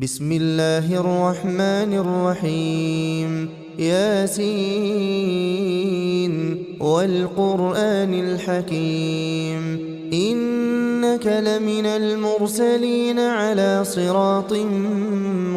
بسم الله الرحمن الرحيم ياسين والقرآن الحكيم إنك لمن المرسلين على صراط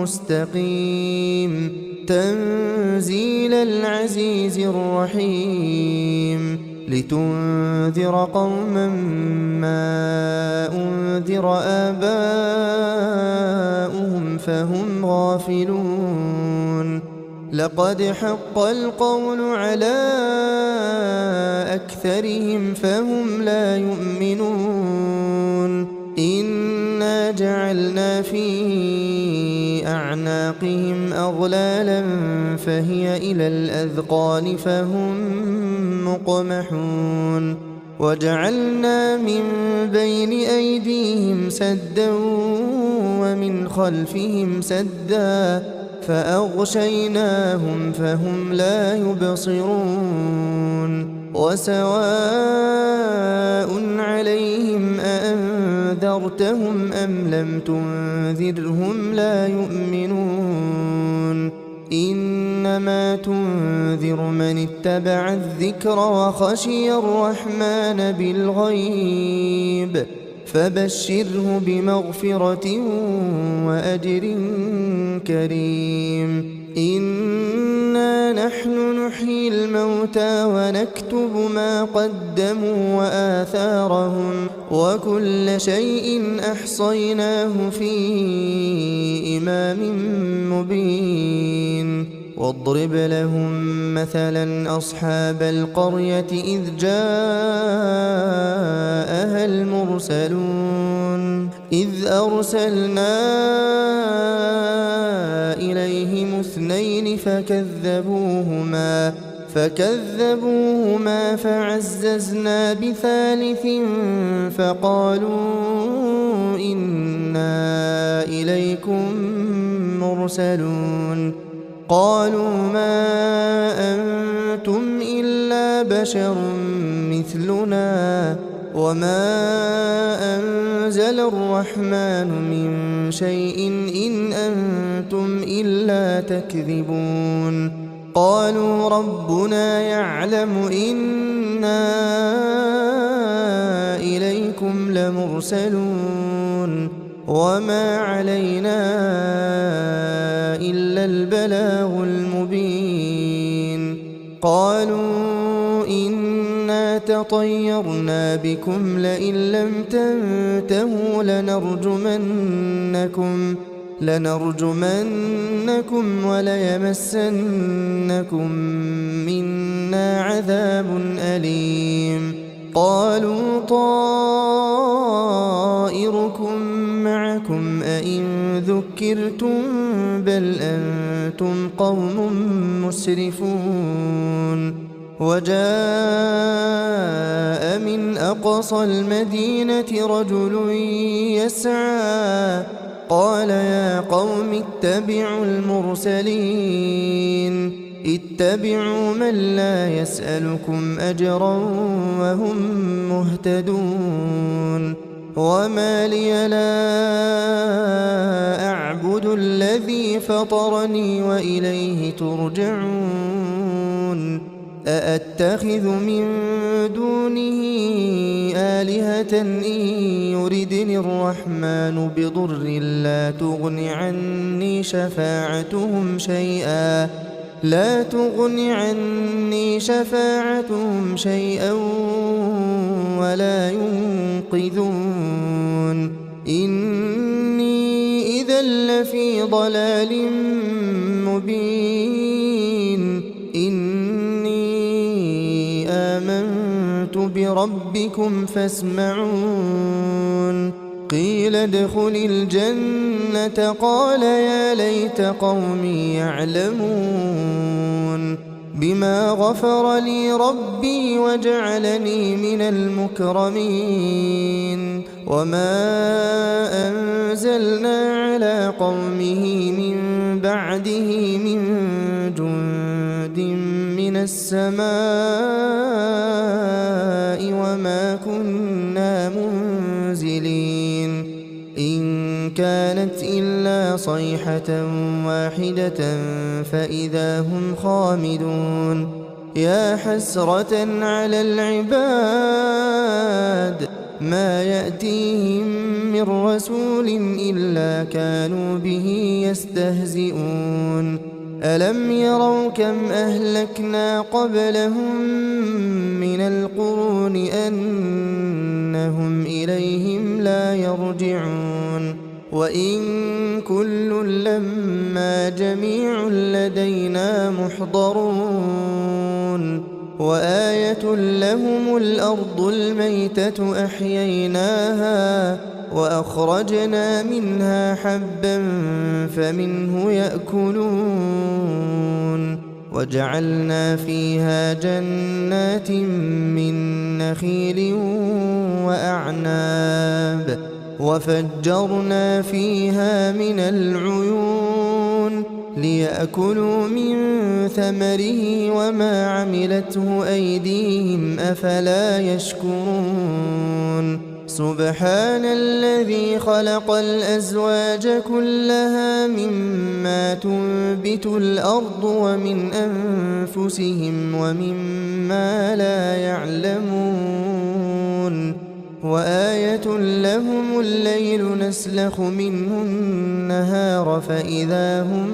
مستقيم تنزيل العزيز الرحيم لتنذر قوما ما أنذر آباؤهم فهم غافلون لقد حق القول على أكثرهم فهم لا يؤمنون إنا جعلنا في أعناقهم أغلالا فهي إلى الأذقان فهم مقمحون وجعلنا من بين أيديهم سدا ومن خلفهم سدا فأغشيناهم فهم لا يبصرون وسواء عليهم أأنذرتهم أم لم تنذرهم لا يؤمنون إنما تنذر من اتبع الذكر وخشي الرحمن بالغيب فبشره بمغفرة وأجر كريم إنا نحن نحيي الموتى ونكتب ما قدموا وآثارهم وكل شيء أحصيناه في إمام مبين واضرب لهم مثلا أصحاب القرية إذ جاءها المرسلون إذ أرسلنا إليهم اثنين فكذبوهما فعززنا بثالث فقالوا إنا إليكم مرسلون قالوا ما أنتم إلا بشر مثلنا وما أنزل الرحمن من شيء إن أنتم إلا تكذبون قالوا ربنا يعلم إنا إليكم لمرسلون وما علينا إلا البلاغ المبين قالوا إنا تطيرنا بكم لئن لم تنتهوا لنرجمنكم وليمسنكم منا عذاب أليم قالوا طائركم معكم أئن ذكرتم بل أنتم قوم مسرفون وجاء من أقصى المدينة رجل يسعى قال يا قوم اتبعوا المرسلين اتبعوا من لا يسألكم أجرا وهم مهتدون وما لي لا أعبد الذي فطرني وإليه ترجعون أأتخذ من دونه آلهة إن يردني الرحمن بضر لا تغن عني شفاعتهم شيئا ولا ينقذون إني إذا لفي ضلال مبين إني آمنت بربكم فاسمعون قيل ادخل الجنة قال يا ليت قومي يعلمون بما غفر لي ربي وجعلني من المكرمين وما أنزلنا على قومه من بعده من جند من السماء وما كنا منزلين إن كانت إلا صيحة واحدة فإذا هم خامدون يا حسرة على العباد ما يأتيهم من رسول إلا كانوا به يستهزئون ألم يروا كم أهلكنا قبلهم من القرون أنهم إليهم لا يرجعون وإن كل لما جميع لدينا محضرون وآية لهم الأرض الميتة أحييناها وأخرجنا منها حبا فمنه يأكلون وجعلنا فيها جنات من نخيل وأعناب وفجرنا فيها من العيون ليأكلوا من ثمره وما عملته أيديهم أفلا يشكرون سبحان الذي خلق الأزواج كلها مما تنبت الأرض ومن أنفسهم ومما لا يعلمون وآية لهم الليل نسلخ منه النهار فإذا هم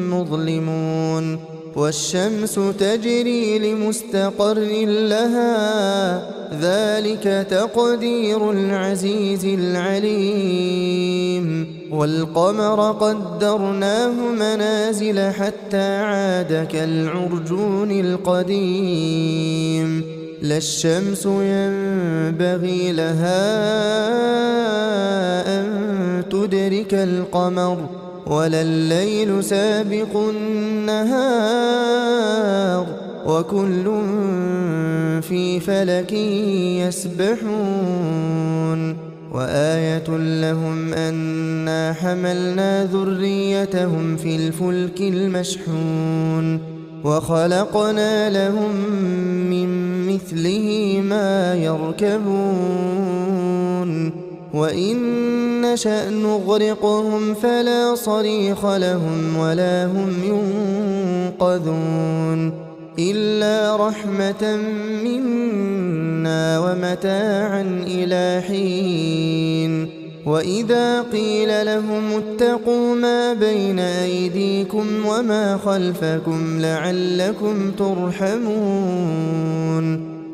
مظلمون والشمس تجري لمستقر لها ذلك تقدير العزيز العليم والقمر قدرناه منازل حتى عاد كالعرجون القديم لا الشمس ينبغي لها أن تدرك القمر ولا الليل سابق النهار وكل في فلك يسبحون وآية لهم أنا حملنا ذريتهم في الفلك المشحون وخلقنا لهم من مثله ما يركبون وإن نشأ نغرقهم فلا صريخ لهم ولا هم ينقذون إلا رحمة منا ومتاعا إلى حين وإذا قيل لهم اتقوا ما بين أيديكم وما خلفكم لعلكم ترحمون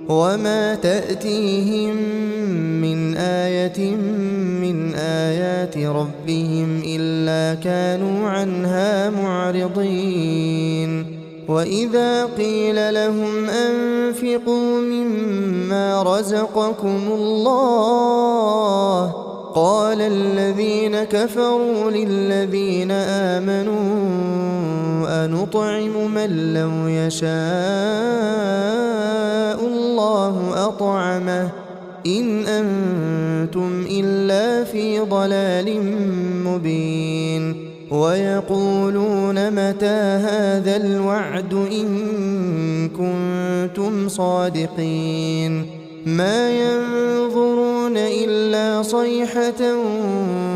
وما تأتيهم من آية من آيات ربهم إلا كانوا عنها معرضين وإذا قيل لهم أنفقوا مما رزقكم الله قال الذين كفروا للذين آمنوا أنطعم من لو يشاء الله أطعمه إن أنتم إلا في ضلال مبين ويقولون متى هذا الوعد إن كنتم صادقين ما ينظرون إلا صيحة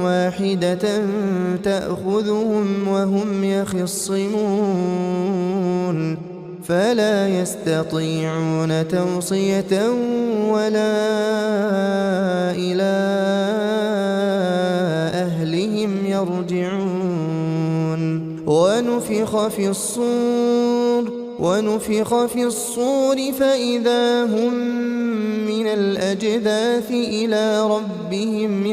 واحدة تأخذهم وهم يخصمون فلا يستطيعون توصية ولا إلى أهلهم يرجعون ونفخ في الصور فإذا هم من الأجداث إلى ربهم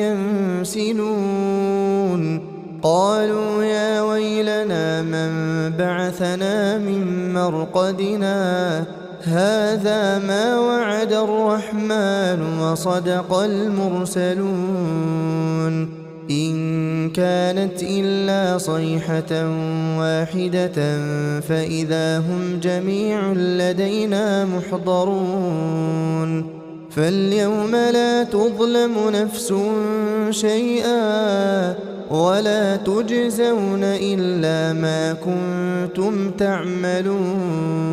ينسلون قالوا يا ويلنا من بعثنا من مرقدنا هذا ما وعد الرحمن وصدق المرسلون إن كانت إلا صيحة واحدة فإذا هم جميع لدينا محضرون فاليوم لا تظلم نفس شيئا ولا تجزون إلا ما كنتم تعملون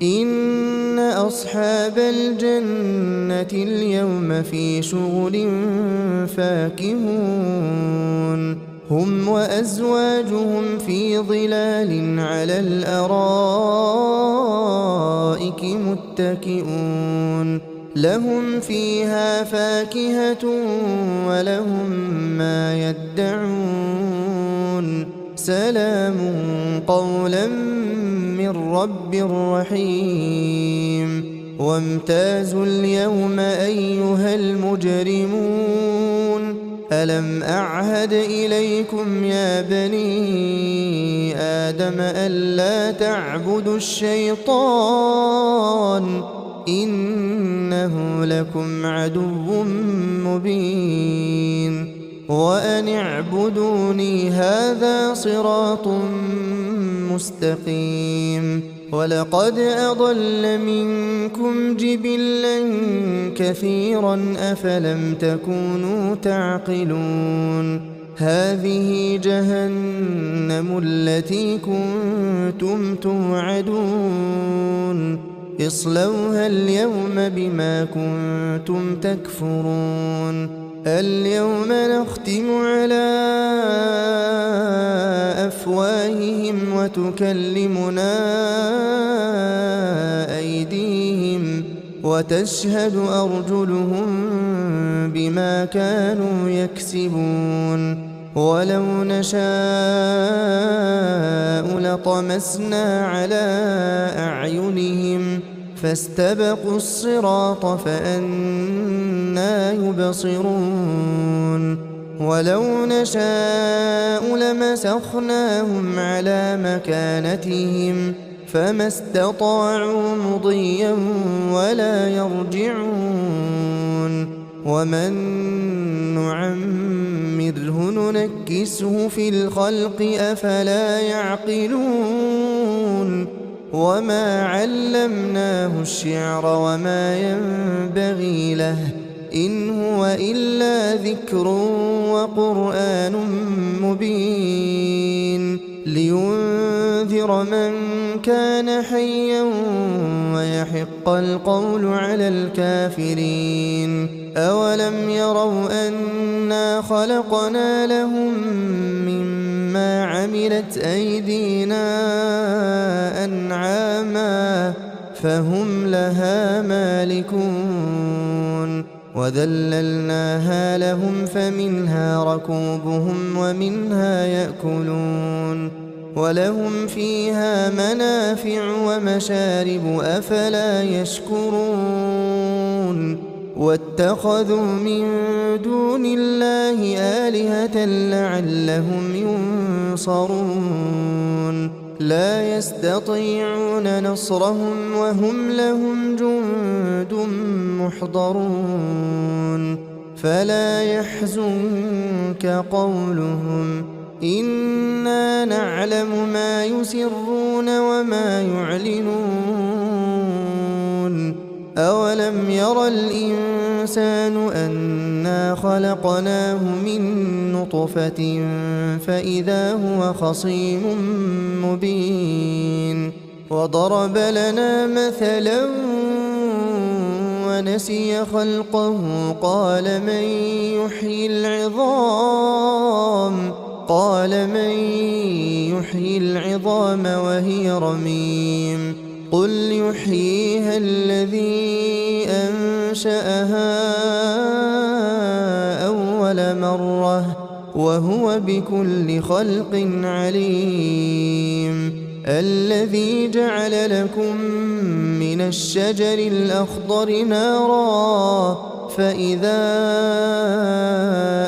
إن أصحاب الجنة اليوم في شغل فاكهون هم وأزواجهم في ظلال على الأرائك متكئون لهم فيها فاكهة ولهم ما يدعون سلام قولا من رب رحيم وامتازوا اليوم أيها المجرمون ألم أعهد إليكم يا بني آدم ألا تعبدوا الشيطان إنه لكم عدو مبين وأن اعبدوني هذا صراط مستقيم ولقد أضل منكم جبلا كثيرا أفلم تكونوا تعقلون هذه جهنم التي كنتم توعدون اصلوها اليوم بما كنتم تكفرون اليوم نختم على أفواههم وتكلمنا أيديهم وتشهد أرجلهم بما كانوا يكسبون ولو نشاء لطمسنا على أعينهم فاستبقوا الصراط فأنى يبصرون ولو نشاء لمسخناهم على مكانتهم فما استطاعوا مضيا ولا يرجعون ومن نعمره ننكسه في الخلق أفلا يعقلون وما علمناه الشعر وما ينبغي له إن هو إلا ذكر وقرآن مبين لينذر من كان حيا ويحق القول على الكافرين أولم يروا أنا خلقنا لهم مما عملت أيدينا أنعاما فهم لها مالكون وذللناها لهم فمنها ركوبهم ومنها يأكلون ولهم فيها منافع ومشارب أفلا يشكرون واتخذوا من دون الله آلهة لعلهم ينصرون لا يستطيعون نصرهم وهم لهم جند محضرون فلا يحزنك قولهم إنا نعلم ما يسرون وما يعلنون أولم ير الإنسان أنا خلقناه من نطفة فإذا هو خصيم مبين وضرب لنا مثلا ونسي خلقه قال من يحيي العظام وهي رميم قل يحييها الذي أنشأها أول مرة وهو بكل خلق عليم الذي جعل لكم من الشجر الأخضر نارا فإذا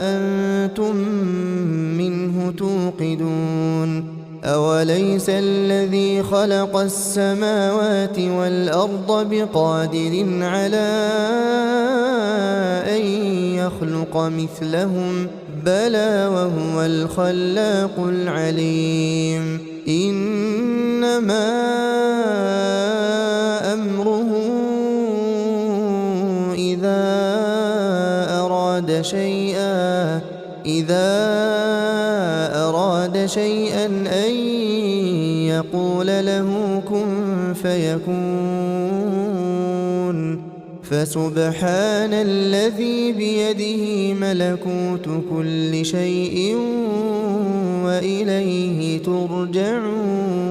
أنتم منه توقدون أوليس الذي خلق السماوات والأرض بقادر على أن يخلق مثلهم بلى وهو الخلاق العليم إنما أمره إذا أراد شيئا أن يقول له كن فيكون فسبحان الذي بيده ملكوت كل شيء وإليه ترجعون.